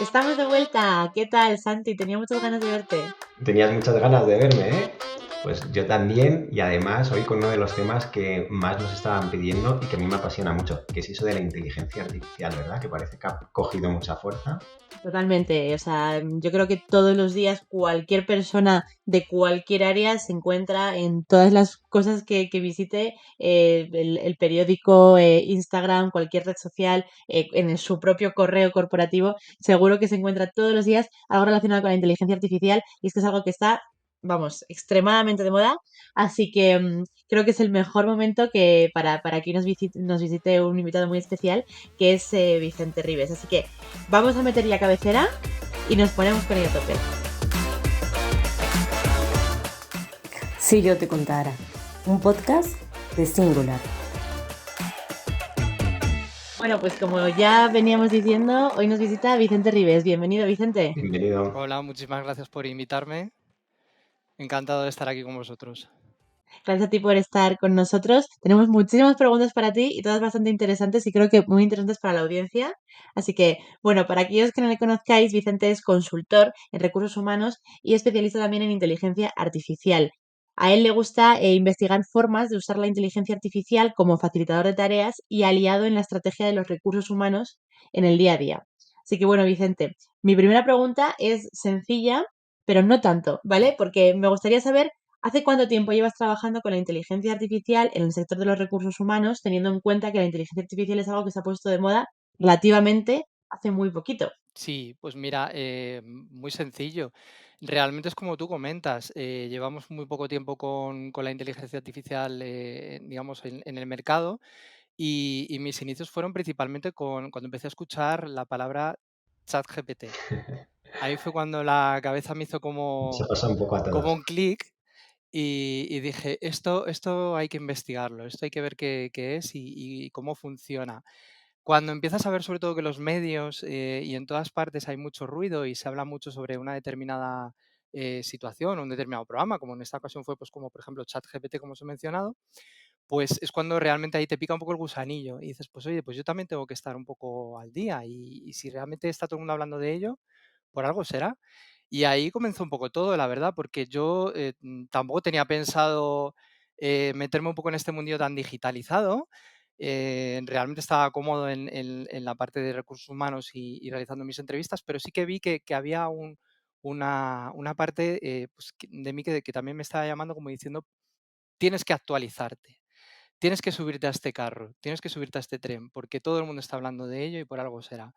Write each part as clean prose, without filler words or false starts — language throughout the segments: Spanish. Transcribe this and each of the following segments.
Estamos de vuelta. ¿Qué tal, Santi? Tenía muchas ganas de verte. Tenías muchas ganas de verme, ¿eh? Pues yo también, y además hoy con uno de los temas que más nos estaban pidiendo y que a mí me apasiona mucho, que es eso de la inteligencia artificial, ¿verdad? Que parece que ha cogido mucha fuerza. Totalmente. O sea, yo creo que todos los días cualquier persona de cualquier área se encuentra en todas las cosas que visite, el periódico, Instagram, cualquier red social, su propio correo corporativo. Seguro que se encuentra todos los días algo relacionado con la inteligencia artificial y esto es algo que está, vamos, extremadamente de moda. Así que creo que es el mejor momento para que nos visite un invitado muy especial, que es Vicente Rives. Así que vamos a meter ya cabecera y nos ponemos con ello a tope. Si yo te contara, un podcast de Singular. Bueno, pues como ya veníamos diciendo, hoy nos visita Vicente Rives. Bienvenido, Vicente. Bienvenido. Hola, muchísimas gracias por invitarme. Encantado de estar aquí con vosotros. Gracias a ti por estar con nosotros. Tenemos muchísimas preguntas para ti y todas bastante interesantes y creo que muy interesantes para la audiencia. Así que, bueno, para aquellos que no le conozcáis, Vicente es consultor en recursos humanos y especialista también en inteligencia artificial. A él le gusta investigar formas de usar la inteligencia artificial como facilitador de tareas y aliado en la estrategia de los recursos humanos en el día a día. Así que, bueno, Vicente, mi primera pregunta es sencilla, pero no tanto, ¿vale? Porque me gustaría saber, ¿hace cuánto tiempo llevas trabajando con la inteligencia artificial en el sector de los recursos humanos, teniendo en cuenta que la inteligencia artificial es algo que se ha puesto de moda relativamente hace muy poquito? Sí, pues mira, muy sencillo. Realmente es como tú comentas, llevamos muy poco tiempo con la inteligencia artificial, digamos, en el mercado y mis inicios fueron principalmente cuando empecé a escuchar la palabra ChatGPT. Ahí fue cuando la cabeza me hizo Se como, pasa un poco a como todos. un clic y dije, esto hay que investigarlo, esto hay que ver qué es y cómo funciona. Cuando empiezas a ver sobre todo que los medios y en todas partes hay mucho ruido y se habla mucho sobre una determinada situación o un determinado programa, como en esta ocasión fue pues como por ejemplo ChatGPT como os he mencionado, pues es cuando realmente ahí te pica un poco el gusanillo y dices, pues oye, pues yo también tengo que estar un poco al día y si realmente está todo el mundo hablando de ello, por algo será. Y ahí comenzó un poco todo, la verdad, porque yo tampoco tenía pensado meterme un poco en este mundillo tan digitalizado. Realmente estaba cómodo en la parte de recursos humanos y realizando mis entrevistas, pero sí que vi que había una parte pues, de mí que también me estaba llamando como diciendo, tienes que actualizarte, tienes que subirte a este carro, tienes que subirte a este tren, porque todo el mundo está hablando de ello y por algo será.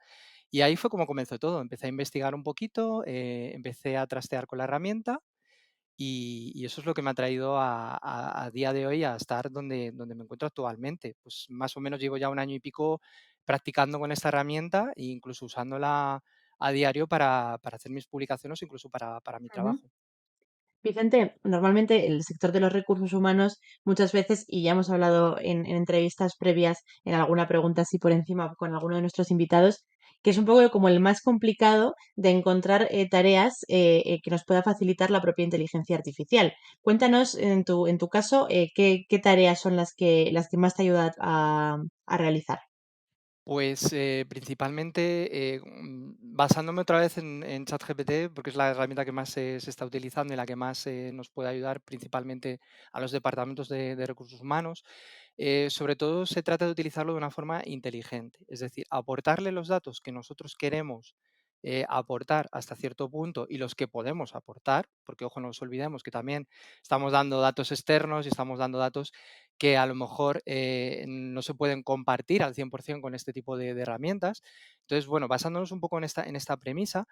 Y ahí fue como comenzó todo. Empecé a investigar un poquito, empecé a trastear con la herramienta y eso es lo que me ha traído a día de hoy a estar donde me encuentro actualmente. Pues más o menos llevo ya un año y pico practicando con esta herramienta e incluso usándola a diario para hacer mis publicaciones, incluso para mi Ujú. trabajo. Vicente, normalmente el sector de los recursos humanos muchas veces, y ya hemos hablado en entrevistas previas, en alguna pregunta así por encima con alguno de nuestros invitados, que es un poco como el más complicado de encontrar tareas que nos pueda facilitar la propia inteligencia artificial. Cuéntanos en tu caso qué tareas son las que más te ayudan a realizar. Pues principalmente basándome otra vez en ChatGPT, porque es la herramienta que más se está utilizando y la que más nos puede ayudar principalmente a los departamentos de recursos humanos. Sobre todo se trata de utilizarlo de una forma inteligente, es decir, aportarle los datos que nosotros queremos aportar hasta cierto punto y los que podemos aportar, porque ojo, no nos olvidemos que también estamos dando datos externos y estamos dando datos que a lo mejor no se pueden compartir al 100% con este tipo de herramientas. Entonces, bueno, basándonos un poco en esta premisa,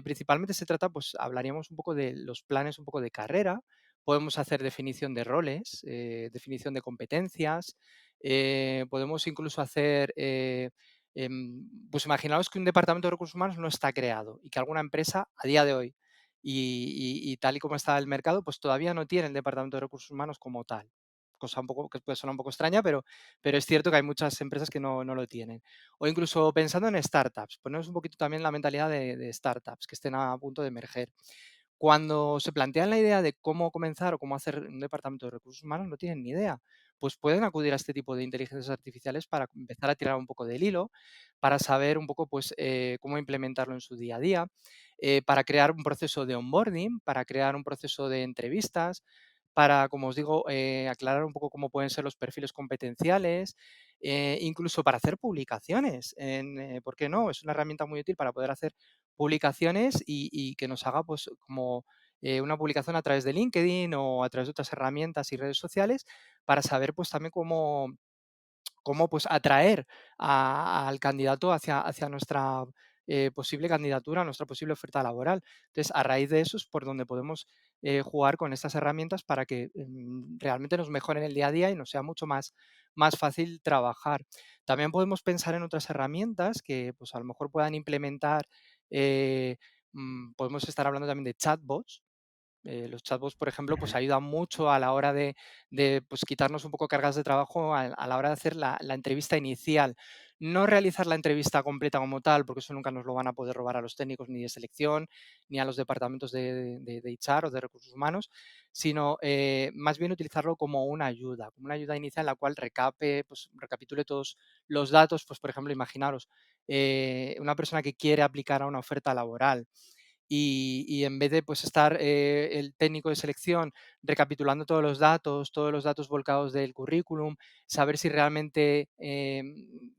principalmente se trata, pues hablaríamos un poco de los planes un poco de carrera, podemos hacer definición de roles, definición de competencias, podemos incluso hacer, pues imaginaos que un departamento de recursos humanos no está creado y que alguna empresa a día de hoy y tal y como está el mercado, pues todavía no tiene el departamento de recursos humanos como tal. Cosa un poco que puede sonar un poco extraña, pero es cierto que hay muchas empresas que no lo tienen. O incluso pensando en startups, ponernos un poquito también la mentalidad de startups que estén a punto de emerger. cuando se plantean la idea de cómo comenzar o cómo hacer un departamento de recursos humanos, no tienen ni idea. Pues pueden acudir a este tipo de inteligencias artificiales para empezar a tirar un poco del hilo, para saber un poco pues, cómo implementarlo en su día a día, para crear un proceso de onboarding, para crear un proceso de entrevistas, para, como os digo, aclarar un poco cómo pueden ser los perfiles competenciales, incluso para hacer publicaciones. ¿Por qué no? Es una herramienta muy útil para poder hacer publicaciones y que nos haga pues como una publicación a través de LinkedIn o a través de otras herramientas y redes sociales para saber pues también cómo pues atraer al candidato hacia nuestra posible candidatura, nuestra posible oferta laboral. Entonces, a raíz de eso es por donde podemos jugar con estas herramientas para que realmente nos mejoren el día a día y nos sea mucho más fácil trabajar. También podemos pensar en otras herramientas que pues a lo mejor puedan implementar, podemos estar hablando también de chatbots. Los chatbots, por ejemplo, pues ayudan mucho a la hora de, pues, quitarnos un poco cargas de trabajo a la hora de hacer la entrevista inicial. No realizar la entrevista completa como tal, porque eso nunca nos lo van a poder robar a los técnicos ni de selección, ni a los departamentos de HR o de recursos humanos, sino más bien utilizarlo como una ayuda inicial en la cual pues, recapitule todos los datos. Pues, por ejemplo, imaginaros una persona que quiere aplicar a una oferta laboral y en vez de pues estar el técnico de selección recapitulando todos los datos volcados del currículum, saber si realmente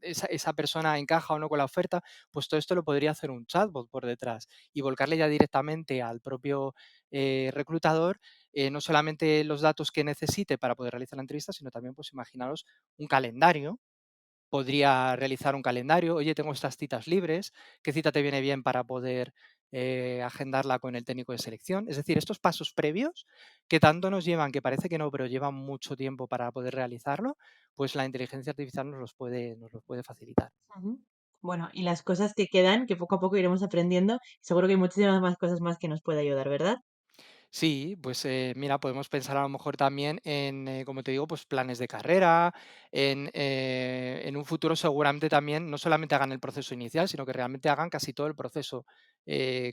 esa persona encaja o no con la oferta, pues todo esto lo podría hacer un chatbot por detrás y volcarle ya directamente al propio reclutador no solamente los datos que necesite para poder realizar la entrevista, sino también pues imaginaros un calendario. Podría realizar un calendario, oye, tengo estas citas libres, ¿qué cita te viene bien para poder agendarla con el técnico de selección? Es decir, estos pasos previos que tanto nos llevan, que parece que no, pero llevan mucho tiempo para poder realizarlo, pues la inteligencia artificial nos los puede facilitar. Ujú. Bueno, y las cosas que quedan, que poco a poco iremos aprendiendo, seguro que hay muchísimas más cosas más que nos puede ayudar, ¿verdad? Sí, pues mira, podemos pensar a lo mejor también en, como te digo, pues planes de carrera, en un futuro seguramente también no solamente hagan el proceso inicial, sino que realmente hagan casi todo el proceso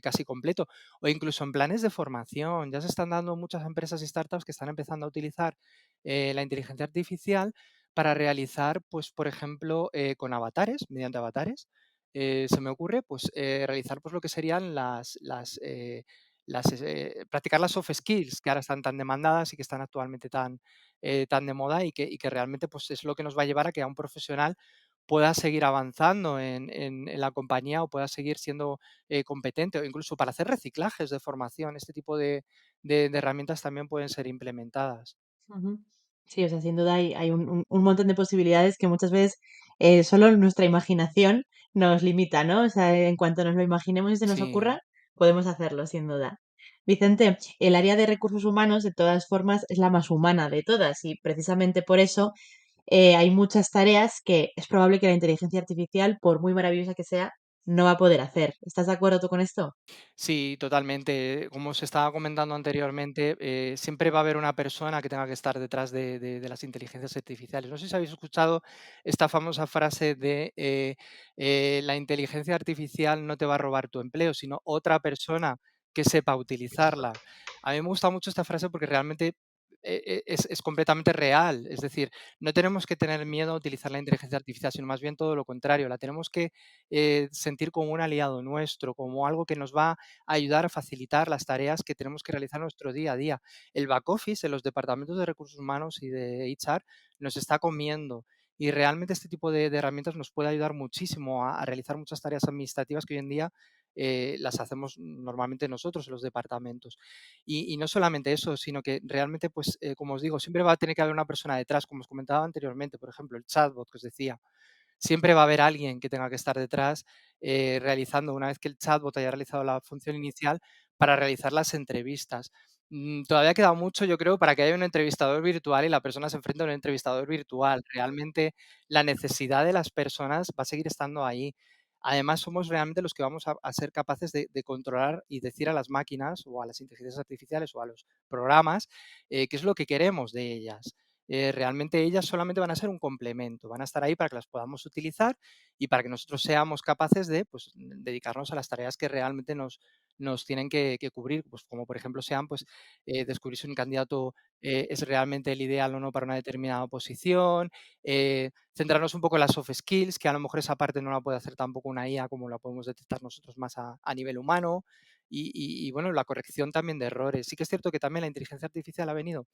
casi completo. O incluso en planes de formación. Ya se están dando muchas empresas y startups que están empezando a utilizar la inteligencia artificial para realizar, pues, por ejemplo, con avatares, mediante avatares. Se me ocurre, pues, realizar pues lo que serían practicar las soft skills que ahora están tan demandadas y que están actualmente tan de moda y que realmente pues, es lo que nos va a llevar a que a un profesional pueda seguir avanzando en la compañía o pueda seguir siendo competente o incluso para hacer reciclajes de formación. Este tipo de herramientas también pueden ser implementadas. Ujú. Sí, o sea, sin duda hay un montón de posibilidades que muchas veces solo nuestra imaginación nos limita, ¿no? O sea, en cuanto nos lo imaginemos y se nos Sí. ocurra, podemos hacerlo, sin duda. Vicente, el área de recursos humanos, de todas formas, es la más humana de todas y precisamente por eso hay muchas tareas que es probable que la inteligencia artificial, por muy maravillosa que sea, no va a poder hacer. ¿Estás de acuerdo tú con esto? Sí, totalmente. Como se estaba comentando anteriormente, siempre va a haber una persona que tenga que estar detrás de las inteligencias artificiales. No sé si habéis escuchado esta famosa frase de la inteligencia artificial no te va a robar tu empleo, sino otra persona que sepa utilizarla. A mí me gusta mucho esta frase porque realmente es completamente real. Es decir, no tenemos que tener miedo a utilizar la inteligencia artificial, sino más bien todo lo contrario. La tenemos que sentir como un aliado nuestro, como algo que nos va ayudar a facilitar las tareas que tenemos que realizar en nuestro día a día. El back office en los departamentos de recursos humanos y de HR nos está comiendo y realmente este tipo de herramientas nos puede ayudar muchísimo a realizar muchas tareas administrativas que hoy en día las hacemos normalmente nosotros en los departamentos. Y no solamente eso, sino que realmente, pues, como os digo, siempre va a tener que haber una persona detrás, como os comentaba anteriormente, por ejemplo, el chatbot que os decía. Siempre va a haber alguien que tenga que estar detrás, realizando, una vez que el chatbot haya realizado la función inicial, para realizar las entrevistas. Todavía queda mucho, yo creo, para que haya un entrevistador virtual y la persona se enfrente a un entrevistador virtual. Realmente la necesidad de las personas va a seguir estando ahí. Además, somos realmente los que vamos a ser capaces de controlar y decir a las máquinas o a las inteligencias artificiales o a los programas qué es lo que queremos de ellas. Realmente ellas solamente van a ser un complemento, van a estar ahí para que las podamos utilizar y para que nosotros seamos capaces de pues, dedicarnos a las tareas que realmente nos tienen que cubrir, pues como por ejemplo sean pues descubrir si un candidato es realmente el ideal o no para una determinada posición, centrarnos un poco en las soft skills, que a lo mejor esa parte no la puede hacer tampoco una IA como la podemos detectar nosotros más a nivel humano. Y bueno, la corrección también de errores. Sí que es cierto que también la inteligencia artificial ha venido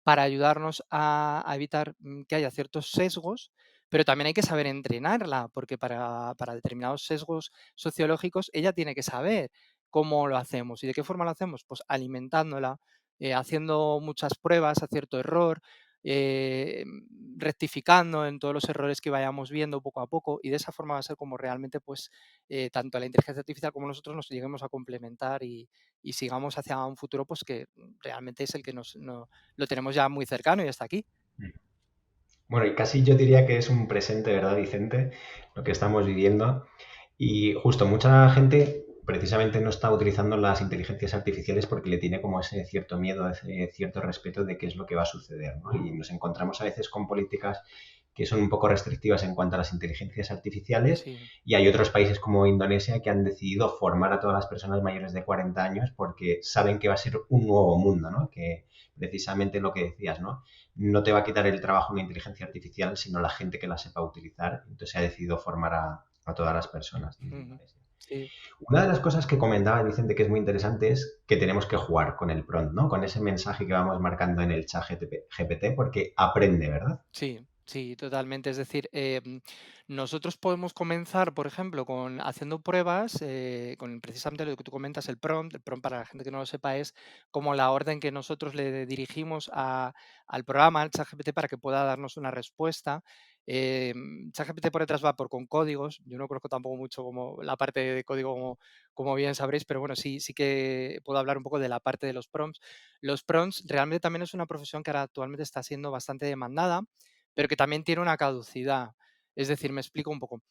para ayudarnos a evitar que haya ciertos sesgos, pero también hay que saber entrenarla, porque para determinados sesgos sociológicos ella tiene que saber cómo lo hacemos. ¿Y de qué forma lo hacemos? Pues alimentándola, haciendo muchas pruebas, acierto error, rectificando en todos los errores que vayamos viendo poco a poco, y de esa forma va a ser como realmente pues tanto la inteligencia artificial como nosotros nos lleguemos a complementar y sigamos hacia un futuro pues que realmente es el que lo tenemos ya muy cercano y está aquí. Bueno, y casi yo diría que es un presente, ¿verdad, Vicente? Lo que estamos viviendo. Y justo mucha gente precisamente no está utilizando las inteligencias artificiales porque le tiene como ese cierto miedo, ese cierto respeto de qué es lo que va a suceder, ¿no? Y nos encontramos a veces con políticas que son un poco restrictivas en cuanto a las inteligencias artificiales, Sí. y hay otros países como Indonesia que han decidido formar a todas las personas mayores de 40 años porque saben que va a ser un nuevo mundo, ¿no? Que precisamente lo que decías, ¿no? No te va a quitar el trabajo una inteligencia artificial, sino la gente que la sepa utilizar. Entonces se ha decidido formar a todas las personas de Ujú. Indonesia. Sí. Una de las cosas que comentaba Vicente que es muy interesante es que tenemos que jugar con el prompt, ¿no? Con ese mensaje que vamos marcando en el chat GPT porque aprende, ¿verdad? Sí, sí, totalmente. Es decir, nosotros podemos comenzar, por ejemplo, con haciendo pruebas, con precisamente lo que tú comentas, el prompt. El prompt, para la gente que no lo sepa, es como la orden que nosotros le dirigimos al programa, al ChatGPT, para que pueda darnos una respuesta. ChatGPT por detrás va con códigos. Yo no conozco tampoco mucho como la parte de código, como bien sabréis, pero bueno, sí que puedo hablar un poco de la parte de los prompts. Los prompts realmente también es una profesión que ahora actualmente está siendo bastante demandada, pero que también tiene una caducidad. Es decir, me explico un poco.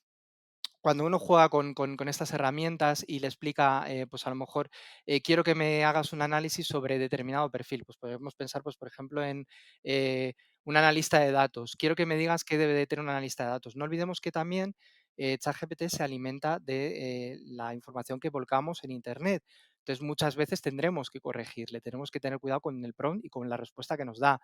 Cuando uno juega con estas herramientas y le explica, pues a lo mejor, quiero que me hagas un análisis sobre determinado perfil, pues podemos pensar, pues por ejemplo, en un analista de datos. Quiero que me digas qué debe de tener un analista de datos. No olvidemos que también ChatGPT se alimenta de la información que volcamos en Internet. Entonces, muchas veces tendremos que corregirle, tenemos que tener cuidado con el prompt y con la respuesta que nos da.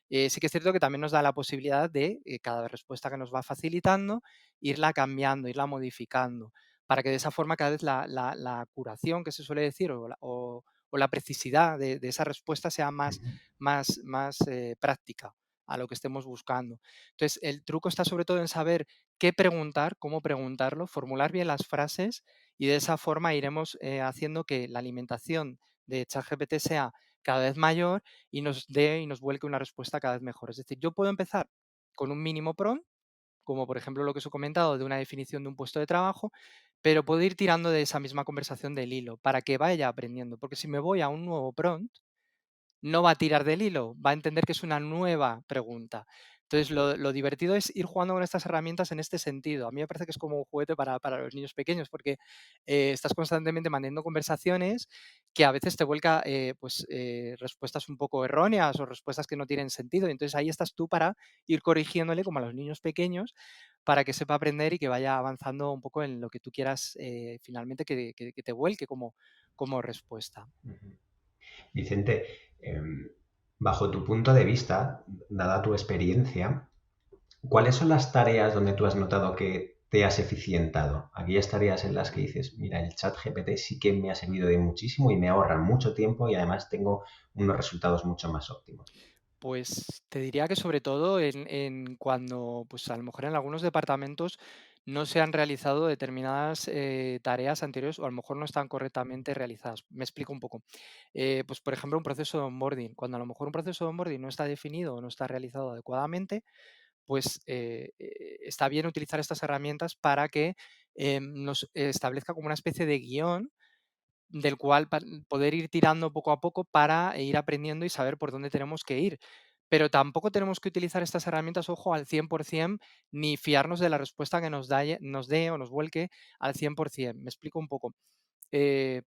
Sí que es cierto que también nos da la posibilidad de, cada respuesta que nos va facilitando, irla cambiando, irla modificando, para que de esa forma cada vez la curación que se suele decir o la precisidad de esa respuesta sea más práctica a lo que estemos buscando. Entonces, el truco está sobre todo en saber qué preguntar, cómo preguntarlo, formular bien las frases, y de esa forma iremos haciendo que la alimentación de ChatGPT sea cada vez mayor y nos dé y nos vuelque una respuesta cada vez mejor. Es decir, yo puedo empezar con un mínimo prompt, como por ejemplo lo que os he comentado de una definición de un puesto de trabajo, pero puedo ir tirando de esa misma conversación del hilo para que vaya aprendiendo, porque si me voy a un nuevo prompt, no va a tirar del hilo, va a entender que es una nueva pregunta. Entonces, lo divertido es ir jugando con estas herramientas en este sentido. A mí me parece que es como un juguete para los niños pequeños, porque estás constantemente manteniendo conversaciones que a veces te vuelca respuestas un poco erróneas o respuestas que no tienen sentido. Y entonces ahí estás tú para ir corrigiéndole como a los niños pequeños para que sepa aprender y que vaya avanzando un poco en lo que tú quieras finalmente que te vuelque como respuesta. Vicente, bajo tu punto de vista, dada tu experiencia, ¿cuáles son las tareas donde tú has notado que te has eficientado? Aquellas tareas en las que dices, mira, el chat GPT sí que me ha servido de muchísimo y me ahorra mucho tiempo y además tengo unos resultados mucho más óptimos. Pues te diría que sobre todo en cuando, pues a lo mejor en algunos departamentos no se han realizado determinadas tareas anteriores o a lo mejor no están correctamente realizadas. Me explico un poco. Pues por ejemplo, un proceso de onboarding. Cuando a lo mejor un proceso de onboarding no está definido o no está realizado adecuadamente, pues está bien utilizar estas herramientas para que nos establezca como una especie de guión del cual poder ir tirando poco a poco para ir aprendiendo y saber por dónde tenemos que ir. Pero tampoco tenemos que utilizar estas herramientas, ojo, al 100%, ni fiarnos de la respuesta que nos dé o nos vuelque al 100%. Me explico un poco.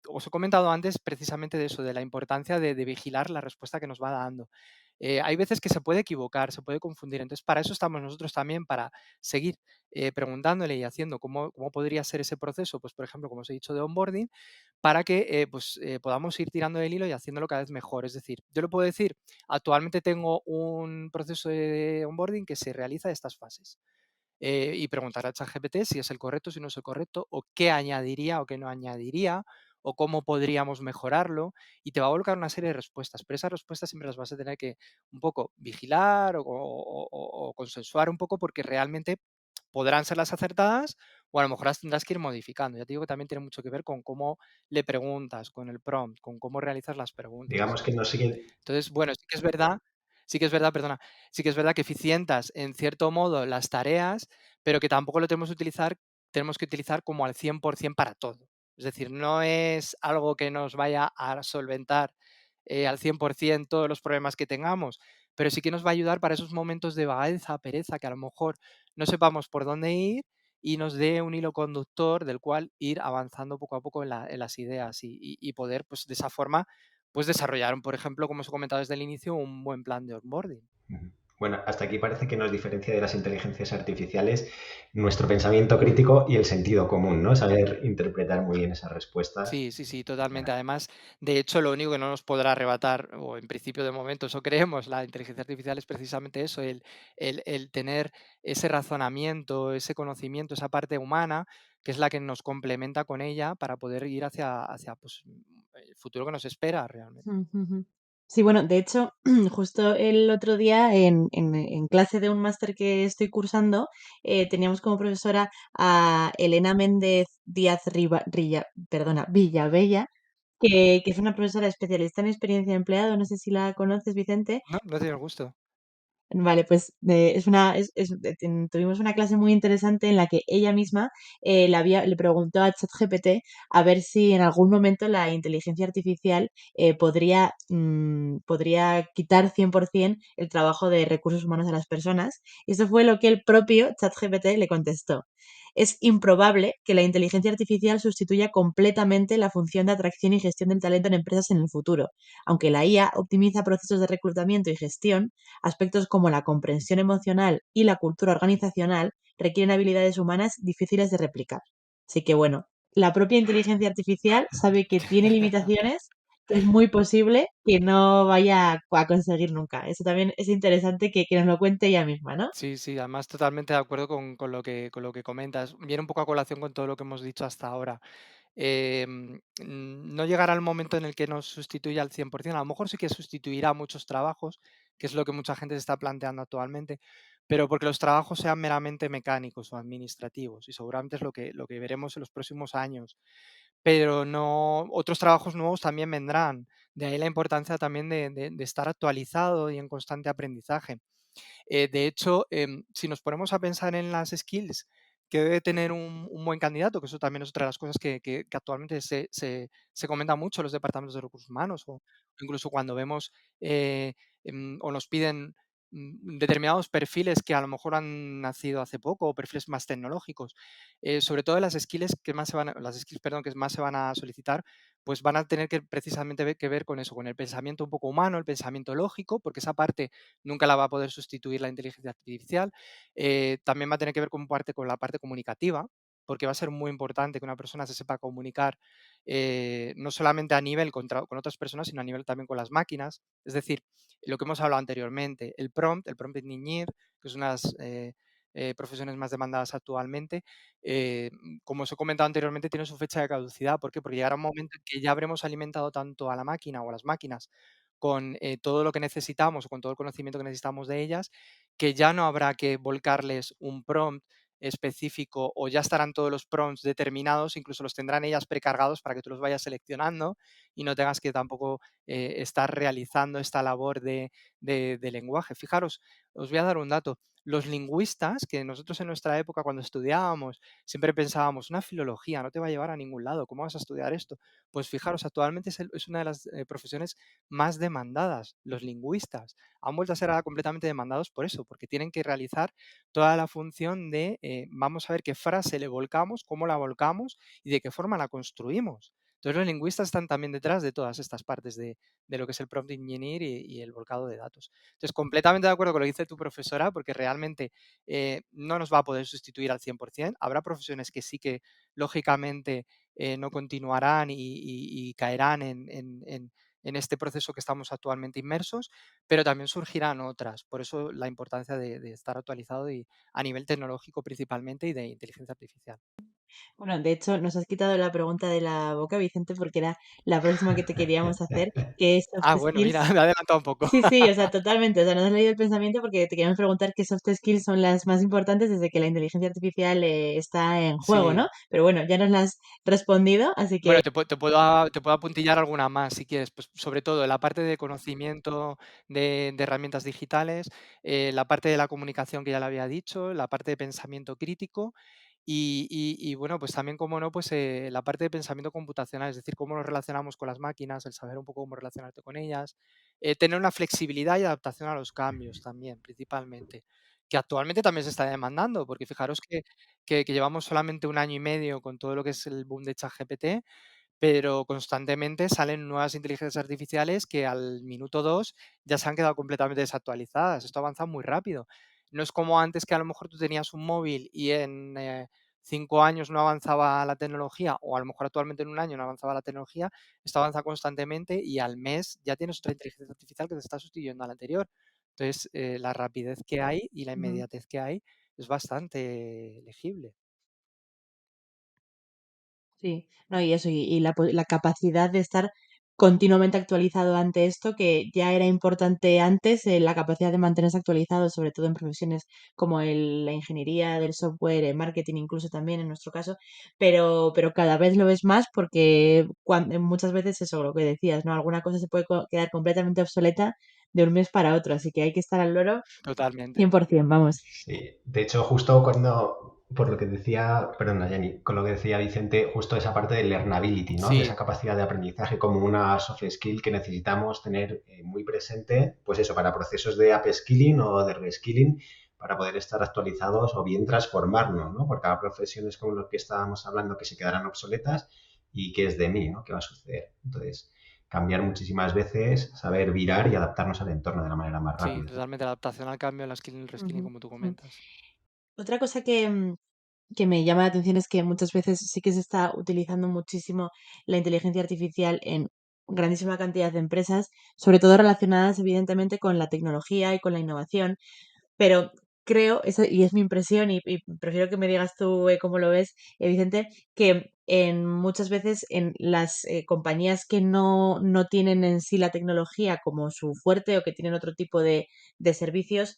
Os he comentado antes precisamente de eso, de la importancia de vigilar la respuesta que nos va dando. Hay veces que se puede equivocar, se puede confundir. Entonces, para eso estamos nosotros también, para seguir preguntándole y haciendo cómo podría ser ese proceso, pues por ejemplo, como os he dicho, de onboarding, para que pues, podamos ir tirando del hilo y haciéndolo cada vez mejor. Es decir, yo le puedo decir, actualmente tengo un proceso de onboarding que se realiza de estas fases. Y preguntar a ChatGPT si es el correcto, si no es el correcto, o qué añadiría o qué no añadiría, o cómo podríamos mejorarlo, y te va a volcar una serie de respuestas, pero esas respuestas siempre las vas a tener que un poco vigilar o consensuar un poco porque realmente podrán ser las acertadas o a lo mejor las tendrás que ir modificando. Ya te digo que también tiene mucho que ver con cómo le preguntas, con el prompt, con cómo realizas las preguntas. Digamos que nos sigue. Entonces, bueno, sí que es verdad, perdona, sí que es verdad que eficientas en cierto modo las tareas, pero que tampoco lo tenemos que utilizar como al 100% para todo. Es decir, no es algo que nos vaya a solventar al 100% todos los problemas que tengamos, pero sí que nos va a ayudar para esos momentos de vagueza, pereza, que a lo mejor no sepamos por dónde ir y nos dé un hilo conductor del cual ir avanzando poco a poco en las ideas y poder, pues de esa forma, pues desarrollaron, por ejemplo, como os he comentado desde el inicio, un buen plan de onboarding. Ujú. Bueno, hasta aquí parece que nos diferencia de las inteligencias artificiales nuestro pensamiento crítico y el sentido común, ¿no? Saber interpretar muy bien esas respuestas. Sí, sí, sí, totalmente. Además, de hecho, lo único que no nos podrá arrebatar, o en principio de momento eso creemos, la inteligencia artificial es precisamente eso, el tener ese razonamiento, ese conocimiento, esa parte humana, que es la que nos complementa con ella para poder ir hacia pues, el futuro que nos espera realmente. Ujú. Sí, bueno, de hecho, justo el otro día en clase de un máster que estoy cursando, teníamos como profesora a Elena Méndez Díaz Villavella, que es una profesora especialista en experiencia de empleado. No sé si la conoces, Vicente. No, no he tenido el gusto. Vale, pues tuvimos una clase muy interesante en la que ella misma le preguntó a ChatGPT a ver si en algún momento la inteligencia artificial podría quitar 100% el trabajo de recursos humanos a las personas. Y eso fue lo que el propio ChatGPT le contestó. Es improbable que la inteligencia artificial sustituya completamente la función de atracción y gestión del talento en empresas en el futuro. Aunque la IA optimiza procesos de reclutamiento y gestión, aspectos como la comprensión emocional y la cultura organizacional requieren habilidades humanas difíciles de replicar. Así que bueno, la propia inteligencia artificial sabe que tiene limitaciones, que es muy posible que no vaya a conseguir nunca. Eso también es interesante que nos lo cuente ella misma, ¿no? Sí, sí, además totalmente de acuerdo con lo que comentas. Viene un poco a colación con todo lo que hemos dicho hasta ahora. No llegará el momento en el que nos sustituya al 100%. A lo mejor sí que sustituirá muchos trabajos, que es lo que mucha gente se está planteando actualmente, pero porque los trabajos sean meramente mecánicos o administrativos, y seguramente es lo que veremos en los próximos años. Pero no, otros trabajos nuevos también vendrán. De ahí la importancia también de estar actualizado y en constante aprendizaje. De hecho, si nos ponemos a pensar en las skills que debe tener un buen candidato, que eso también es otra de las cosas que actualmente se comenta mucho en los departamentos de recursos humanos, o incluso cuando vemos o nos piden determinados perfiles que a lo mejor han nacido hace poco o perfiles más tecnológicos. Sobre todo las skills, perdón, que más se van a solicitar, pues van a tener que precisamente que ver con eso, con el pensamiento un poco humano, el pensamiento lógico, porque esa parte nunca la va a poder sustituir la inteligencia artificial. También va a tener que ver con la parte comunicativa, porque va a ser muy importante que una persona se sepa comunicar no solamente a nivel con otras personas, sino a nivel también con las máquinas. Es decir, lo que hemos hablado anteriormente, el prompt engineer, que es una de las profesiones más demandadas actualmente, como os he comentado anteriormente, tiene su fecha de caducidad. ¿Por qué? Porque llegará un momento en que ya habremos alimentado tanto a la máquina o a las máquinas con todo lo que necesitamos o con todo el conocimiento que necesitamos de ellas, que ya no habrá que volcarles un prompt específico o ya estarán todos los prompts determinados, incluso los tendrán ellas precargados para que tú los vayas seleccionando y no tengas que tampoco estar realizando esta labor de lenguaje. Fijaros, os voy a dar un dato. Los lingüistas, que nosotros en nuestra época cuando estudiábamos siempre pensábamos, una filología no te va a llevar a ningún lado, ¿cómo vas a estudiar esto? Pues fijaros, actualmente es una de las profesiones más demandadas, los lingüistas. Han vuelto a ser ahora completamente demandados por eso, porque tienen que realizar toda la función de vamos a ver qué frase le volcamos, cómo la volcamos y de qué forma la construimos. Entonces los lingüistas están también detrás de todas estas partes de lo que es el prompt engineer y el volcado de datos. Entonces, completamente de acuerdo con lo que dice tu profesora, porque realmente no nos va a poder sustituir al 100%. Habrá profesiones que sí que, lógicamente, no continuarán y caerán en este proceso que estamos actualmente inmersos, pero también surgirán otras. Por eso la importancia de estar actualizado a nivel tecnológico principalmente y de inteligencia artificial. Bueno, de hecho, nos has quitado la pregunta de la boca, Vicente, porque era la próxima que te queríamos hacer, que es soft Ah, bueno, mira, skills. me he adelantado un poco. Sí, sí, o sea, totalmente. O sea, nos has leído el pensamiento porque te queríamos preguntar qué soft skills son las más importantes desde que la inteligencia artificial está en juego, ¿no? Sí. Pero bueno, ya nos las has respondido, así que Bueno, te puedo apuntillar alguna más si quieres, pues sobre todo la parte de conocimiento de herramientas digitales, la parte de la comunicación que ya le había dicho, la parte de pensamiento crítico y bueno, pues también, como no, pues la parte de pensamiento computacional, es decir, cómo nos relacionamos con las máquinas, el saber un poco cómo relacionarte con ellas, tener una flexibilidad y adaptación a los cambios también, principalmente, que actualmente también se está demandando, porque fijaros que llevamos solamente un año y medio con todo lo que es el boom de ChatGPT, pero constantemente salen nuevas inteligencias artificiales que al minuto 2 ya se han quedado completamente desactualizadas. Esto avanza muy rápido. No es como antes, que a lo mejor tú tenías un móvil y en 5 años no avanzaba la tecnología, o a lo mejor actualmente en un año no avanzaba la tecnología. Esto avanza constantemente y al mes ya tienes otra inteligencia artificial que te está sustituyendo a la anterior. Entonces, la rapidez que hay y la ujú, inmediatez que hay es bastante legible. sí, no, y eso, y la capacidad de estar continuamente actualizado ante esto, que ya era importante antes, la capacidad de mantenerse actualizado, sobre todo en profesiones como la ingeniería del software, el marketing incluso también en nuestro caso, pero cada vez lo ves más porque muchas veces eso, lo que decías, ¿no? Alguna cosa se puede quedar completamente obsoleta de un mes para otro, así que hay que estar al loro Totalmente. 100%, vamos. Sí, de hecho, justo por lo que decía, perdona, Jenny, con lo que decía Vicente, justo esa parte de learnability, ¿no? De esa Sí, capacidad de aprendizaje como una soft skill que necesitamos tener muy presente, pues eso, para procesos de upskilling o de reskilling, para poder estar actualizados o bien transformarnos, ¿no? Porque cada profesión es como lo que estábamos hablando, que se quedarán obsoletas y qué es de mí, ¿no? ¿Qué va a suceder? Entonces, cambiar muchísimas veces, saber virar y adaptarnos al entorno de la manera más sí, rápida. totalmente la adaptación al cambio, la skilling, el reskilling, Ujú, como tú ujú. comentas. Otra cosa que me llama la atención es que muchas veces sí que se está utilizando muchísimo la inteligencia artificial en grandísima cantidad de empresas, sobre todo relacionadas evidentemente con la tecnología y con la innovación. Pero creo, y es mi impresión, y prefiero que me digas tú cómo lo ves, Vicente, que muchas veces en las compañías que no tienen en sí la tecnología como su fuerte o que tienen otro tipo de servicios,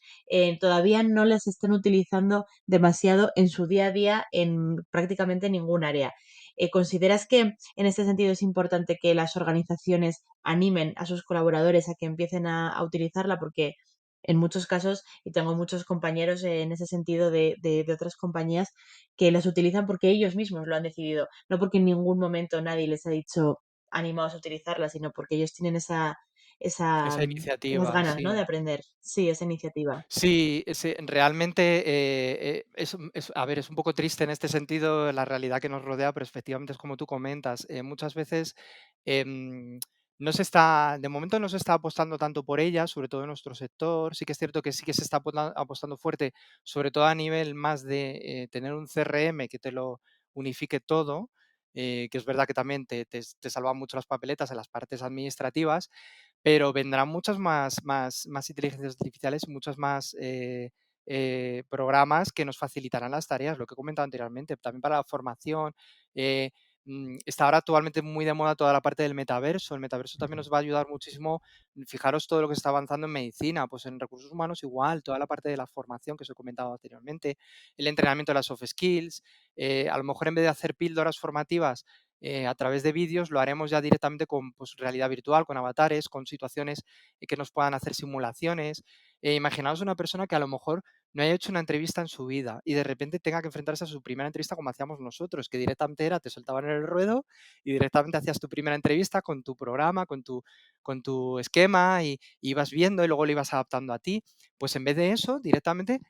todavía no las están utilizando demasiado en su día a día en prácticamente ningún área. ¿Consideras que en este sentido es importante que las organizaciones animen a sus colaboradores a que empiecen a utilizarla? Porque en muchos casos, y tengo muchos compañeros en ese sentido de otras compañías, que las utilizan porque ellos mismos lo han decidido, no porque en ningún momento nadie les ha dicho animados a utilizarla, sino porque ellos tienen Esa esas iniciativa, ganas, ¿no? De sí. aprender. Sí, esa iniciativa. Sí, realmente a ver, es un poco triste en este sentido la realidad que nos rodea, pero efectivamente es como tú comentas. Muchas veces em, de momento no se está apostando tanto por ella, sobre todo en nuestro sector. Sí que es cierto que sí que se está apostando fuerte, sobre todo a nivel más de tener un CRM que te lo unifique todo, que es verdad que también te salva mucho las papeletas en las partes administrativas, pero vendrán muchas más inteligencias artificiales, muchas más programas que nos facilitarán las tareas, lo que he comentado anteriormente, también para la formación. eh, Está ahora actualmente muy de moda toda la parte del metaverso. El metaverso también nos va a ayudar muchísimo. Fijaros todo lo que está avanzando en medicina, pues en recursos humanos igual, toda la parte de la formación que os he comentado anteriormente, el entrenamiento de las soft skills. A lo mejor en vez de hacer píldoras formativas a través de vídeos, lo haremos ya directamente con pues, realidad virtual, con avatares, con situaciones que nos puedan hacer simulaciones. Imaginaos una persona que a lo mejor no haya hecho una entrevista en su vida y de repente tenga que enfrentarse a su primera entrevista como hacíamos nosotros, que directamente era, te soltaban en el ruedo y directamente hacías tu primera entrevista con tu programa, con tu esquema y ibas viendo y luego lo ibas adaptando a ti. Pues en vez de eso, directamente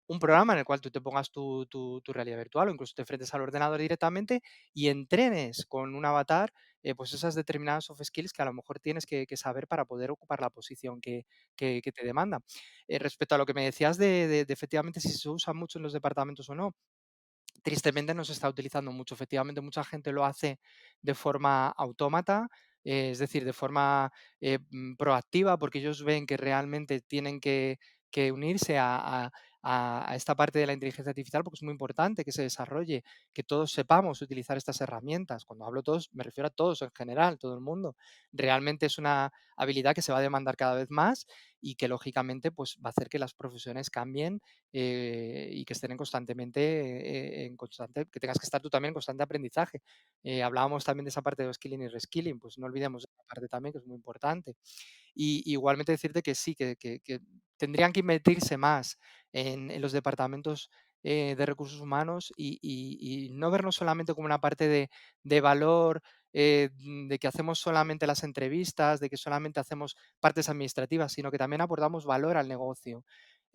un programa en el cual tú te pongas tu realidad virtual o incluso te enfrentes al ordenador directamente y entrenes con un avatar pues esas determinadas soft skills que a lo mejor tienes que saber para poder ocupar la posición que te demanda. Respecto a lo que me decías de efectivamente si se usa mucho en los departamentos o no, tristemente no se está utilizando mucho. Efectivamente, mucha gente lo hace de forma autómata, es decir, de forma proactiva, porque ellos ven que realmente tienen que unirse a esta parte de la inteligencia artificial, porque es muy importante que se desarrolle, que todos sepamos utilizar estas herramientas. Cuando hablo todos, me refiero a todos en general, todo el mundo. Realmente es una habilidad que se va a demandar cada vez más y que lógicamente pues, va a hacer que las profesiones cambien y que estén en constantemente, que tengas que estar tú también en constante aprendizaje. Hablábamos también de esa parte de skilling y reskilling, pues no olvidemos esa parte también que es muy importante. Y igualmente decirte que sí, que tendrían que invertirse más en los departamentos de recursos humanos y no vernos solamente como una parte de valor, de que hacemos solamente las entrevistas, de que solamente hacemos partes administrativas, sino que también aportamos valor al negocio.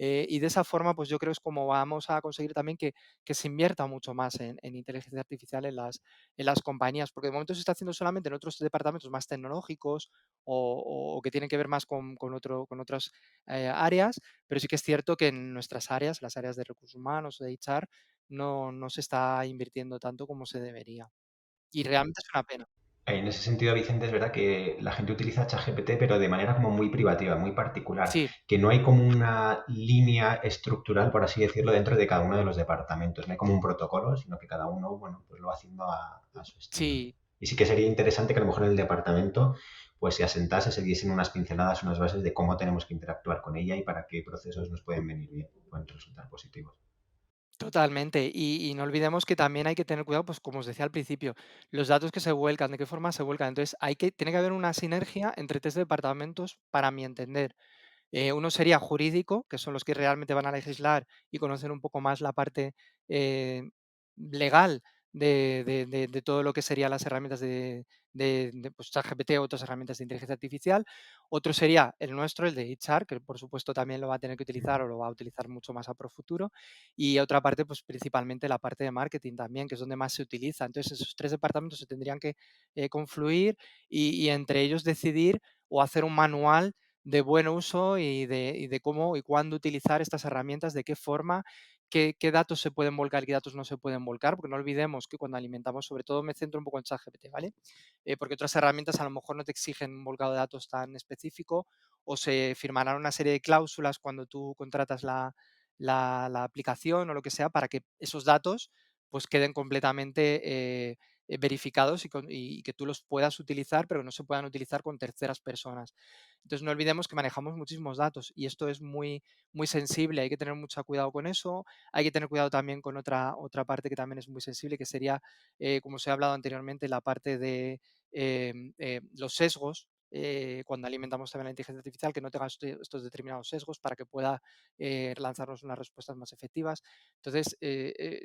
Y de esa forma, pues yo creo es como vamos a conseguir también que se invierta mucho más en inteligencia artificial en las compañías, porque de momento se está haciendo solamente en otros departamentos más tecnológicos o que tienen que ver más con otras áreas, pero sí que es cierto que en nuestras áreas, las áreas de recursos humanos o de HR, no se está invirtiendo tanto como se debería. Y realmente es una pena. En ese sentido, Vicente, es verdad que la gente utiliza ChatGPT, pero de manera como muy privativa, muy particular, Sí, que no hay como una línea estructural, por así decirlo, dentro de cada uno de los departamentos. No hay como un protocolo, sino que cada uno, bueno, pues lo va haciendo a su estilo. sí, Y sí que sería interesante que a lo mejor en el departamento pues se asentase, se diesen unas pinceladas, unas bases de cómo tenemos que interactuar con ella y para qué procesos nos pueden venir bien, pueden resultar positivos. totalmente. Y no olvidemos que también hay que tener cuidado, pues como os decía al principio, los datos que se vuelcan, de qué forma se vuelcan. Entonces, tiene que haber una sinergia entre tres departamentos, para mi entender. Uno sería jurídico, que son los que realmente van a legislar y conocer un poco más la parte eh, legal de todo lo que serían las herramientas pues, ChatGPT o otras herramientas de inteligencia artificial. Otro sería el nuestro, el de HR, que por supuesto también lo va a tener que utilizar o lo va a utilizar mucho más a pro futuro. Y otra parte, pues principalmente la parte de marketing también, que es donde más se utiliza. Entonces, esos tres departamentos se tendrían que confluir y entre ellos decidir o hacer un manual de buen uso y de cómo y cuándo utilizar estas herramientas, de qué forma, qué datos se pueden volcar y qué datos no se pueden volcar, porque no olvidemos que cuando alimentamos, sobre todo me centro un poco en ChatGPT, ¿vale? Porque otras herramientas a lo mejor no te exigen un volcado de datos tan específico o se firmarán una serie de cláusulas cuando tú contratas la aplicación o lo que sea para que esos datos pues queden completamente verificados y que tú los puedas utilizar, pero que no se puedan utilizar con terceras personas. Entonces, no olvidemos que manejamos muchísimos datos y esto es muy, muy sensible. Hay que tener mucho cuidado con eso. Hay que tener cuidado también con otra parte que también es muy sensible, que sería, como se ha hablado anteriormente, la parte de los sesgos. Cuando alimentamos también la inteligencia artificial, que no tenga estos determinados sesgos para que pueda lanzarnos unas respuestas más efectivas. Entonces,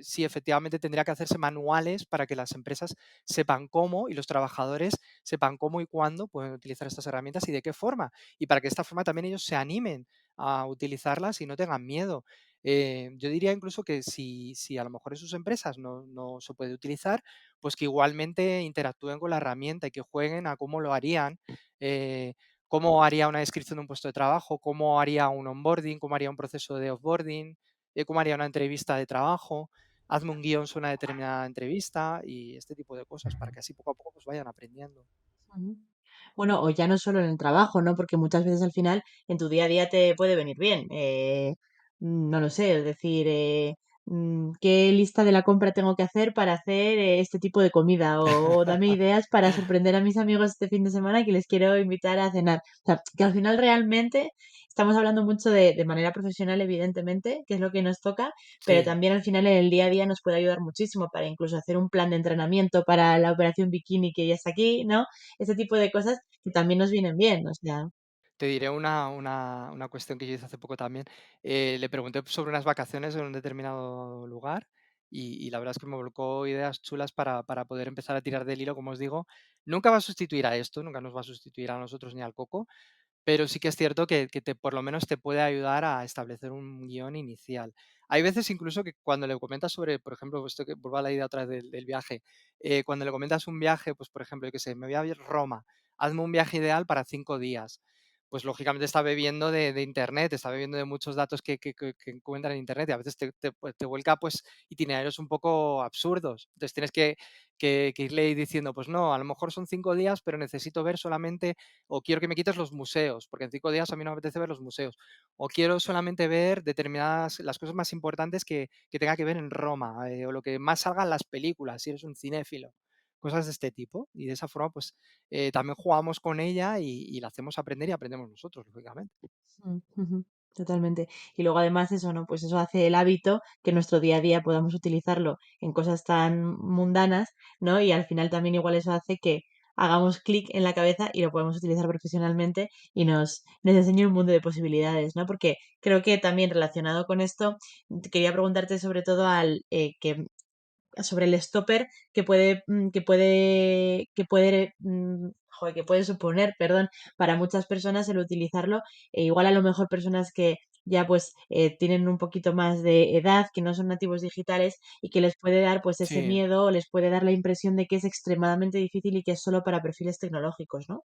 sí, efectivamente tendría que hacerse manuales para que las empresas sepan cómo y los trabajadores sepan cómo y cuándo pueden utilizar estas herramientas y de qué forma. Y para que de esta forma también ellos se animen a utilizarlas y no tengan miedo. Yo diría incluso que si a lo mejor en sus empresas no se puede utilizar, pues que igualmente interactúen con la herramienta y que jueguen a cómo lo harían, eh, cómo haría una descripción de un puesto de trabajo, cómo haría un onboarding, cómo haría un proceso de offboarding, cómo haría una entrevista de trabajo, hazme un guión sobre una determinada entrevista y este tipo de cosas para que así poco a poco pues vayan aprendiendo. Ujú. Bueno, o ya no solo en el trabajo, ¿no? Porque muchas veces al final en tu día a día te puede venir bien. No lo sé, es decir, ¿qué lista de la compra tengo que hacer para hacer este tipo de comida? O dame ideas para sorprender a mis amigos este fin de semana que les quiero invitar a cenar. O sea, que al final realmente estamos hablando mucho de manera profesional, evidentemente, que es lo que nos toca, pero Sí. también al final en el día a día nos puede ayudar muchísimo para incluso hacer un plan de entrenamiento para la operación bikini que ya está aquí, ¿no? Ese tipo de cosas que también nos vienen bien, o sea. Te diré una cuestión que yo hice hace poco también. Le pregunté sobre unas vacaciones en un determinado lugar y la verdad es que me volcó ideas chulas para poder empezar a tirar del hilo, como os digo. Nunca va a sustituir a esto, nunca nos va a sustituir a nosotros ni al coco, pero sí que es cierto que por lo menos te puede ayudar a establecer un guión inicial. Hay veces incluso que cuando le comentas sobre, por ejemplo, esto que vuelvo a la idea otra vez del viaje, cuando le comentas un viaje, pues por ejemplo, yo qué sé, me voy a ir a Roma, hazme un viaje ideal para 5 días. Pues lógicamente está bebiendo de internet, está bebiendo de muchos datos que encuentra en internet y a veces pues, te vuelca pues itinerarios un poco absurdos. Entonces tienes que irle diciendo, pues no, a lo mejor son 5 días, pero necesito ver solamente o quiero que me quites los museos, porque en 5 días a mí no me apetece ver los museos, o quiero solamente ver determinadas, las cosas más importantes que tenga que ver en Roma, o lo que más salga en las películas, si eres un cinéfilo, cosas de este tipo. Y de esa forma, pues también jugamos con ella y la hacemos aprender y aprendemos nosotros, lógicamente. Ujú, totalmente. Y luego además eso, ¿no? Pues eso hace el hábito que en nuestro día a día podamos utilizarlo en cosas tan mundanas, ¿no? Y al final también igual eso hace que hagamos clic en la cabeza y lo podemos utilizar profesionalmente y nos enseñe un mundo de posibilidades, ¿no? Porque creo que también relacionado con esto, quería preguntarte sobre todo sobre el stopper que puede suponer, perdón, para muchas personas el utilizarlo, igual a lo mejor personas que ya pues tienen un poquito más de edad, que no son nativos digitales y que les puede dar pues ese Sí. miedo o les puede dar la impresión de que es extremadamente difícil y que es solo para perfiles tecnológicos, ¿no?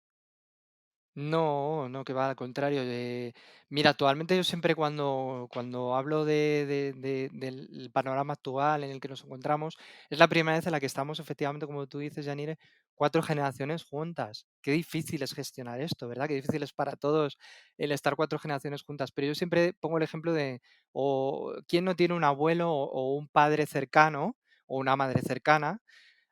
No, no, que va al contrario. Mira, actualmente yo siempre cuando hablo del panorama actual en el que nos encontramos, es la primera vez en la que estamos, efectivamente, como tú dices, Yanire, 4 generaciones juntas. Qué difícil es gestionar esto, ¿verdad? Qué difícil es para todos el estar 4 generaciones juntas. Pero yo siempre pongo el ejemplo de, o quién no tiene un abuelo o un padre cercano o una madre cercana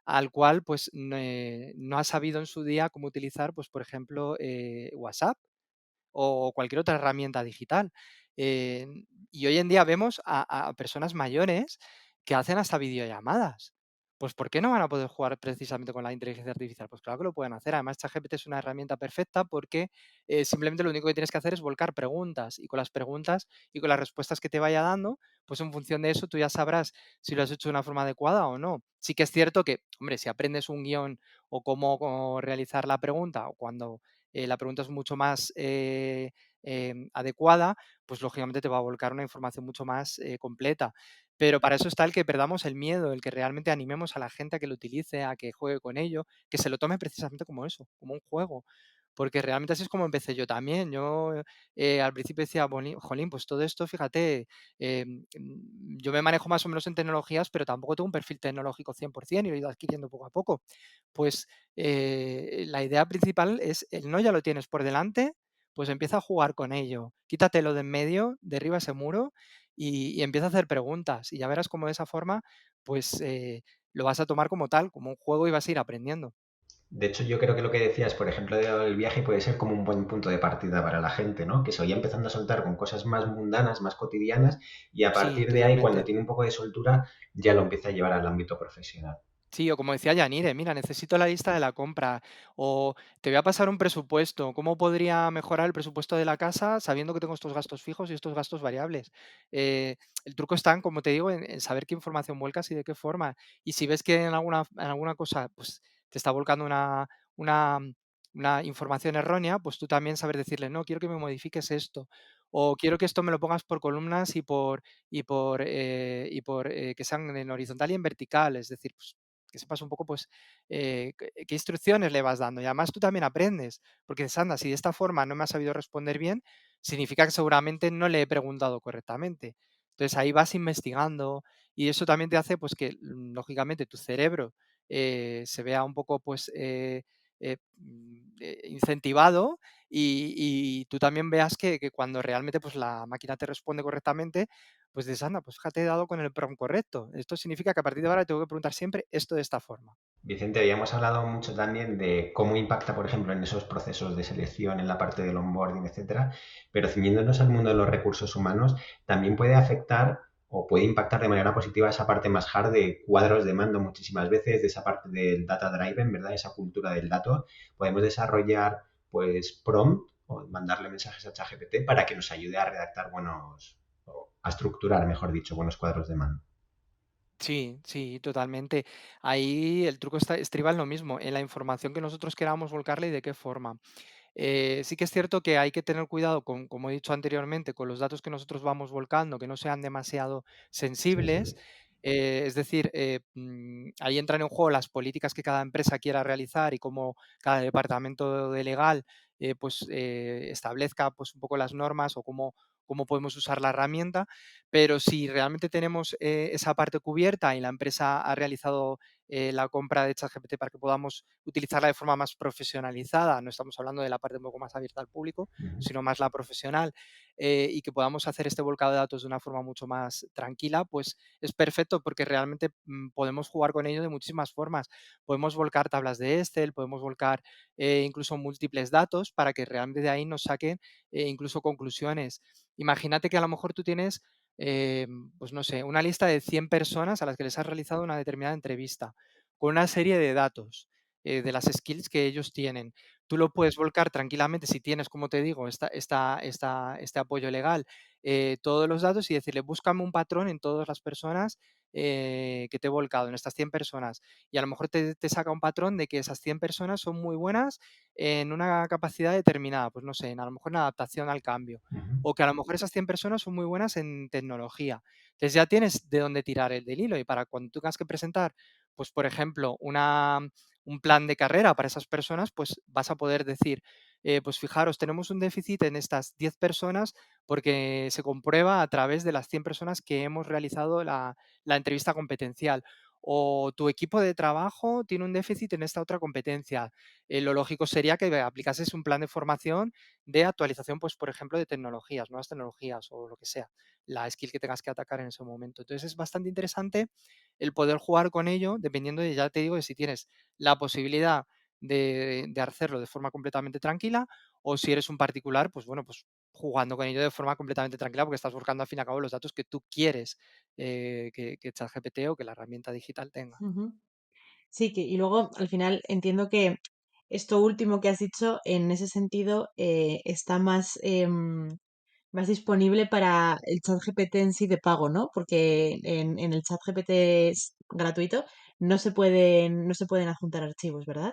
al cual pues no ha sabido en su día cómo utilizar, pues por ejemplo, WhatsApp o cualquier otra herramienta digital. Eh, y hoy en día vemos a personas mayores que hacen hasta videollamadas. Pues ¿por qué no van a poder jugar precisamente con la inteligencia artificial? Pues claro que lo pueden hacer. Además, ChatGPT es una herramienta perfecta porque simplemente lo único que tienes que hacer es volcar preguntas y con las preguntas y con las respuestas que te vaya dando, pues en función de eso tú ya sabrás si lo has hecho de una forma adecuada o no. Sí que es cierto que, hombre, si aprendes un guión o cómo realizar la pregunta o cuando la pregunta es mucho más adecuada, pues lógicamente te va a volcar una información mucho más completa. Pero para eso está el que perdamos el miedo, el que realmente animemos a la gente a que lo utilice, a que juegue con ello, que se lo tome precisamente como eso, como un juego. Porque realmente así es como empecé yo también. Yo al principio decía, Jolín, pues todo esto, fíjate, yo me manejo más o menos en tecnologías, pero tampoco tengo un perfil tecnológico 100% y lo he ido adquiriendo poco a poco. Pues la idea principal es, el no ya lo tienes por delante, pues empieza a jugar con ello. Quítatelo de en medio, derriba ese muro y empieza a hacer preguntas. Y ya verás cómo de esa forma, pues lo vas a tomar como tal, como un juego y vas a ir aprendiendo. De hecho, yo creo que lo que decías, por ejemplo, del viaje puede ser como un buen punto de partida para la gente, ¿no? Que se vaya empezando a soltar con cosas más mundanas, más cotidianas, y a Sí, partir de ahí, cuando totalmente. tiene un poco de soltura, ya lo empieza a llevar al ámbito profesional. Sí, o como decía Yanire, mira, necesito la lista de la compra, o te voy a pasar un presupuesto. ¿Cómo podría mejorar el presupuesto de la casa sabiendo que tengo estos gastos fijos y estos gastos variables? El truco está, como te digo, en saber qué información vuelcas y de qué forma. Y si ves que en alguna cosa pues, te está volcando una, una información errónea, pues tú también saber decirle, no, quiero que me modifiques esto, o quiero que esto me lo pongas por columnas y por que sean en horizontal y en vertical. Es decir, pues, que sepas un poco, pues, qué instrucciones le vas dando. Y además tú también aprendes, porque dices, anda, si de esta forma no me ha sabido responder bien, significa que seguramente no le he preguntado correctamente. Entonces ahí vas investigando y eso también te hace, pues, que lógicamente tu cerebro se vea un poco, pues, incentivado y tú también veas que cuando realmente pues, la máquina te responde correctamente, pues dices, anda, pues fíjate, he dado con el prompt correcto. Esto significa que a partir de ahora tengo que preguntar siempre esto de esta forma. Vicente, habíamos hablado mucho también de cómo impacta, por ejemplo, en esos procesos de selección, en la parte del onboarding, etcétera, pero ciñéndonos al mundo de los recursos humanos, también puede afectar o puede impactar de manera positiva esa parte más hard de cuadros de mando muchísimas veces, de esa parte del data driven, ¿verdad? Esa cultura del dato. Podemos desarrollar, pues, prompt o mandarle mensajes a ChatGPT para que nos ayude a redactar buenos, o a estructurar, mejor dicho, buenos cuadros de mando. Sí, sí, totalmente. Ahí el truco estriba en lo mismo, en la información que nosotros queramos volcarle y de qué forma. Sí que es cierto que hay que tener cuidado con, como he dicho anteriormente, con los datos que nosotros vamos volcando, que no sean demasiado Sí, sí. sensibles. Es decir, ahí entran en juego las políticas que cada empresa quiera realizar y cómo cada departamento de legal pues, establezca pues, un poco las normas o cómo podemos usar la herramienta. Pero si realmente tenemos esa parte cubierta y la empresa ha realizado la compra de ChatGPT para que podamos utilizarla de forma más profesionalizada, no estamos hablando de la parte un poco más abierta al público, Ujú, sino más la profesional, y que podamos hacer este volcado de datos de una forma mucho más tranquila, pues es perfecto porque realmente podemos jugar con ello de muchísimas formas. Podemos volcar tablas de Excel, podemos volcar incluso múltiples datos para que realmente de ahí nos saquen incluso conclusiones. Imagínate que a lo mejor tú tienes eh, pues no sé, una lista de 100 personas a las que les has realizado una determinada entrevista, con una serie de datos de las skills que ellos tienen. Tú lo puedes volcar tranquilamente si tienes, como te digo, este apoyo legal, todos los datos y decirle, búscame un patrón en todas las personas que te he volcado, en estas 100 personas. Y a lo mejor te saca un patrón de que esas 100 personas son muy buenas en una capacidad determinada, pues no sé, a lo mejor en adaptación al cambio ujú, o que a lo mejor esas 100 personas son muy buenas en tecnología. Entonces ya tienes de dónde tirar el del hilo y para cuando tú tengas que presentar, pues por ejemplo, un plan de carrera para esas personas, pues vas a poder decir, pues fijaros, tenemos un déficit en estas 10 personas porque se comprueba a través de las 100 personas que hemos realizado la entrevista competencial. O tu equipo de trabajo tiene un déficit en esta otra competencia. Lo lógico sería que aplicases un plan de formación de actualización, pues, por ejemplo, de tecnologías, nuevas tecnologías o lo que sea, la skill que tengas que atacar en ese momento. Entonces es bastante interesante el poder jugar con ello, dependiendo de, ya te digo, de si tienes la posibilidad de hacerlo de forma completamente tranquila o si eres un particular, pues bueno, pues jugando con ello de forma completamente tranquila porque estás buscando al fin y al cabo los datos que tú quieres que ChatGPT o que la herramienta digital tenga. Ujú. Sí, y luego al final entiendo que esto último que has dicho, en ese sentido, está más, más disponible para el chat GPT en sí de pago, ¿no? Porque en el chat GPT gratuito no se pueden adjuntar archivos, ¿verdad?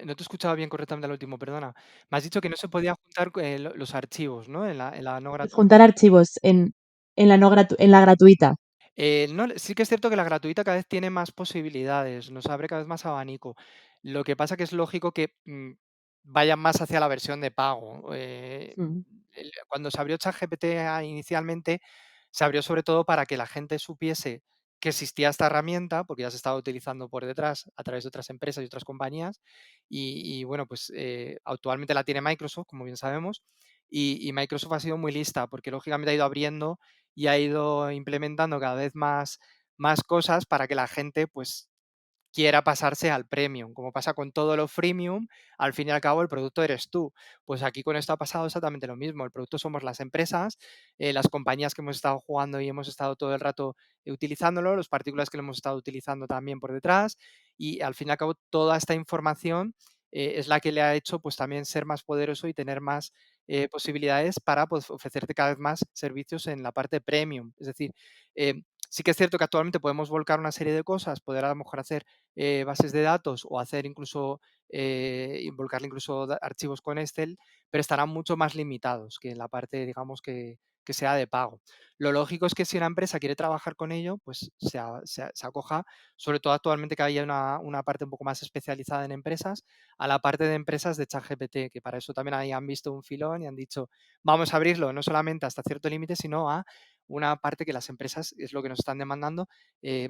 No te escuchaba bien correctamente al último, perdona. Me has dicho que no se podía juntar los archivos, ¿no? En la no gratuita. Adjuntar archivos en la, no en la gratuita. No, sí que es cierto que la gratuita cada vez tiene más posibilidades, nos abre cada vez más abanico. Lo que pasa que es lógico que vayan más hacia la versión de pago. Mm, Cuando se abrió ChatGPT inicialmente, se abrió sobre todo para que la gente supiese que existía esta herramienta, porque ya se estaba utilizando por detrás a través de otras empresas y otras compañías. Y bueno, pues actualmente la tiene Microsoft, como bien sabemos, y Microsoft ha sido muy lista, porque lógicamente ha ido abriendo y ha ido implementando cada vez más cosas para que la gente pues quiera pasarse al premium. Como pasa con todo lo freemium, al fin y al cabo el producto eres tú. Pues aquí con esto ha pasado exactamente lo mismo. El producto somos las empresas, las compañías que hemos estado jugando y hemos estado todo el rato utilizándolo, los partículas que lo hemos estado utilizando también por detrás y al fin y al cabo toda esta información es la que le ha hecho pues también ser más poderoso y tener más posibilidades para pues, ofrecerte cada vez más servicios en la parte premium. Es decir, eh, sí que es cierto que actualmente podemos volcar una serie de cosas, poder a lo mejor hacer bases de datos o hacer incluso, involucrarle incluso archivos con Excel, pero estarán mucho más limitados que en la parte, digamos, que sea de pago. Lo lógico es que si una empresa quiere trabajar con ello, pues se acoja, sobre todo actualmente que haya una parte un poco más especializada en empresas, a la parte de empresas de ChatGPT, que para eso también ahí han visto un filón y han dicho, vamos a abrirlo no solamente hasta cierto límite, sino a una parte que las empresas es lo que nos están demandando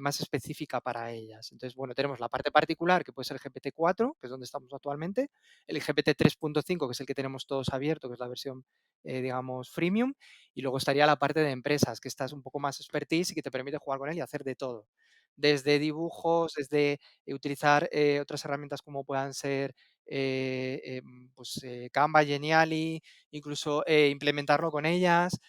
más específica para ellas. Entonces, bueno, tenemos la parte particular, que puede ser el GPT-4, que es donde estamos actualmente, el GPT 3.5, que es el que tenemos todos abierto, que es la versión, digamos, freemium, y luego estaría la parte de empresas, que esta es un poco más expertise y que te permite jugar con él y hacer de todo. Desde dibujos, desde utilizar otras herramientas como puedan ser pues, Canva, Geniali, incluso implementarlo con ellas.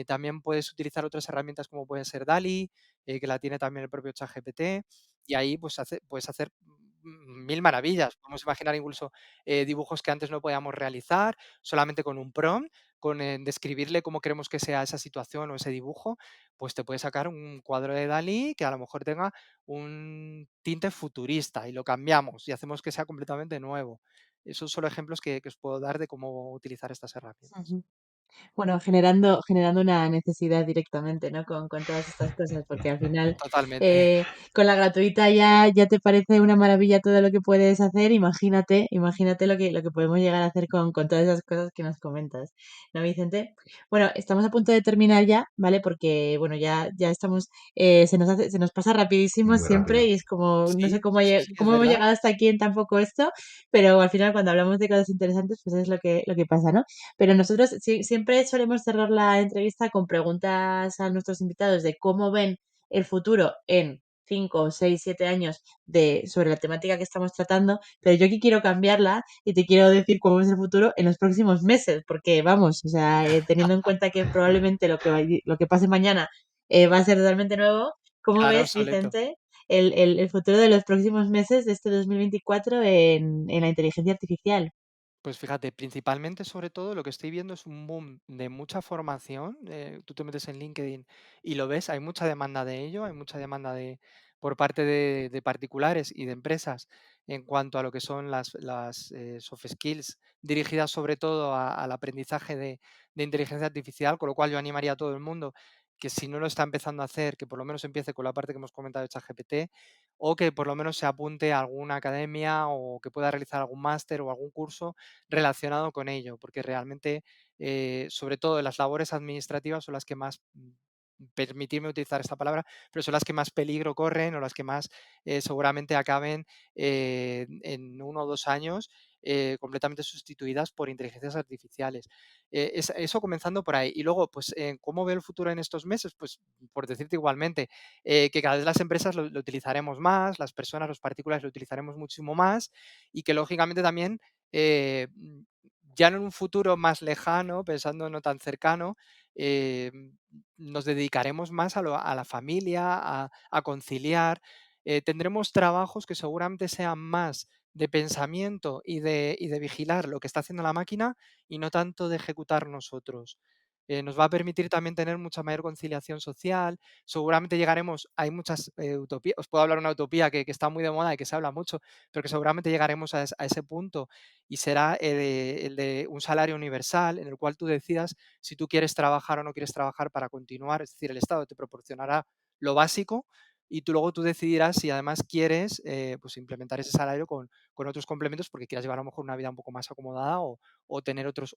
También puedes utilizar otras herramientas como puede ser DALI, que la tiene también el propio ChatGPT, y ahí pues, puedes hacer mil maravillas. Podemos imaginar incluso dibujos que antes no podíamos realizar solamente con un prompt, con describirle cómo queremos que sea esa situación o ese dibujo, pues te puede sacar un cuadro de Dalí que a lo mejor tenga un tinte futurista y lo cambiamos y hacemos que sea completamente nuevo. Esos son ejemplos que os puedo dar de cómo utilizar estas herramientas. Ujú. Bueno, generando una necesidad directamente, ¿no? Con todas estas cosas, porque al final, Totalmente. con la gratuita ya te parece una maravilla todo lo que puedes hacer. Imagínate lo que podemos llegar a hacer con todas esas cosas que nos comentas, ¿no, Vicente? Bueno, estamos a punto de terminar ya, ¿vale? Porque, bueno, ya estamos, se nos pasa rapidísimo Muy siempre rápido. y es como, no sé Sí, sí, sí, sí, es cómo hemos verdad. llegado hasta aquí en tan poco esto, pero al final cuando hablamos de cosas interesantes, pues es lo que pasa, ¿no? Pero nosotros siempre solemos cerrar la entrevista con preguntas a nuestros invitados de cómo ven el futuro en 5, 6, 7 años sobre la temática que estamos tratando, pero yo aquí quiero cambiarla y te quiero decir cómo es el futuro en los próximos meses, porque vamos, o sea, teniendo en cuenta que probablemente lo que pase mañana va a ser totalmente nuevo, ¿cómo Claro, ves, obsoleto. Vicente, el futuro de los próximos meses de este 2024 en la inteligencia artificial? Pues fíjate, principalmente, sobre todo, lo que estoy viendo es un boom de mucha formación. Tú te metes en LinkedIn y lo ves, hay mucha demanda de ello, hay mucha demanda por parte de particulares y de empresas en cuanto a lo que son las soft skills, dirigidas sobre todo al aprendizaje de inteligencia artificial, con lo cual yo animaría a todo el mundo que si no lo está empezando a hacer, que por lo menos empiece con la parte que hemos comentado de ChatGPT, o que por lo menos se apunte a alguna academia o que pueda realizar algún máster o algún curso relacionado con ello, porque realmente, sobre todo las labores administrativas son las que más, permitirme utilizar esta palabra, pero son las que más peligro corren o las que más seguramente acaben en 1 o 2 años completamente sustituidas por inteligencias artificiales. Eso comenzando por ahí. Y luego, pues, ¿cómo veo el futuro en estos meses? Pues, por decirte igualmente, que cada vez las empresas lo utilizaremos más, las personas, los particulares lo utilizaremos muchísimo más y que lógicamente también eh, mm, ya no en un futuro más lejano, pensando no tan cercano, eh, nos dedicaremos más a la familia, a conciliar. Tendremos trabajos que seguramente sean más de pensamiento y de vigilar lo que está haciendo la máquina y no tanto de ejecutar nosotros. Nos va a permitir también tener mucha mayor conciliación social. Seguramente llegaremos, hay muchas utopías, os puedo hablar de una utopía que está muy de moda y que se habla mucho, pero que seguramente llegaremos a ese punto y será el de un salario universal en el cual tú decidas si tú quieres trabajar o no quieres trabajar para continuar, es decir, el Estado te proporcionará lo básico y luego tú decidirás si además quieres pues implementar ese salario con otros complementos porque quieras llevar a lo mejor una vida un poco más acomodada o tener otros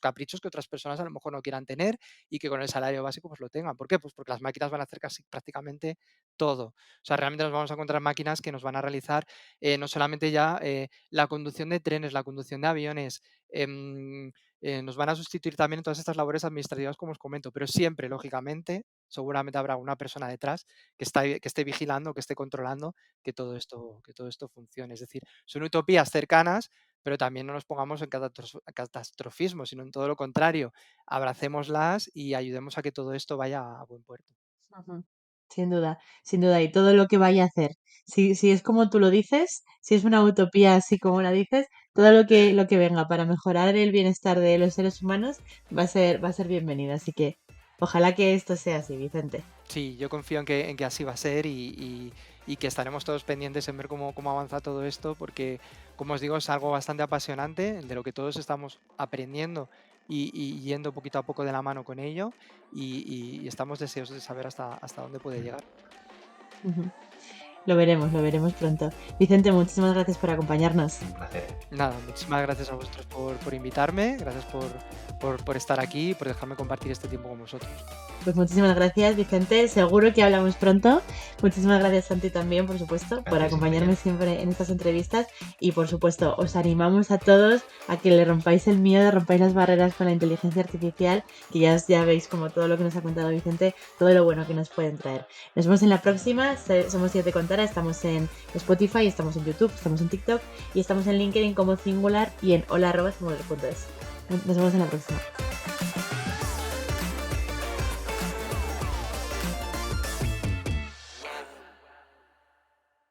caprichos que otras personas a lo mejor no quieran tener y que con el salario básico pues lo tengan. ¿Por qué? Pues porque las máquinas van a hacer casi prácticamente todo. O sea, realmente nos vamos a encontrar máquinas que nos van a realizar no solamente ya la conducción de trenes, la conducción de aviones, nos van a sustituir también en todas estas labores administrativas como os comento, pero siempre, lógicamente, seguramente habrá una persona detrás que esté vigilando, que esté controlando que todo esto funcione. Es decir, son utopías cercanas, pero también no nos pongamos en catastrofismo, sino en todo lo contrario, abracémoslas y ayudemos a que todo esto vaya a buen puerto. Ujú. Sin duda, sin duda. Y todo lo que vaya a hacer. Si es como tú lo dices, si es una utopía así como la dices, todo lo que venga para mejorar el bienestar de los seres humanos va a ser bienvenido. Así que ojalá que esto sea así, Vicente. Sí, yo confío en que así va a ser y que estaremos todos pendientes en ver cómo avanza todo esto, porque, como os digo, es algo bastante apasionante, de lo que todos estamos aprendiendo y yendo poquito a poco de la mano con ello, y estamos deseosos de saber hasta dónde puede llegar. Ujú. Lo veremos pronto. Vicente, muchísimas gracias por acompañarnos. Un placer. Nada, muchísimas gracias a vosotros por invitarme, gracias por estar aquí y por dejarme compartir este tiempo con vosotros. Pues muchísimas gracias, Vicente. Seguro que hablamos pronto. Muchísimas gracias, Santi, también, por supuesto, por Gracias, acompañarme Enrique. siempre en estas entrevistas. Y, por supuesto, os animamos a todos a que le rompáis el miedo, rompáis las barreras con la inteligencia artificial, que ya veis como todo lo que nos ha contado Vicente, todo lo bueno que nos pueden traer. Nos vemos en la próxima. Somos Siete Contara. Estamos en Spotify, estamos en YouTube, estamos en TikTok y estamos en LinkedIn como Singular y en hola@singular.es. Nos vemos en la próxima.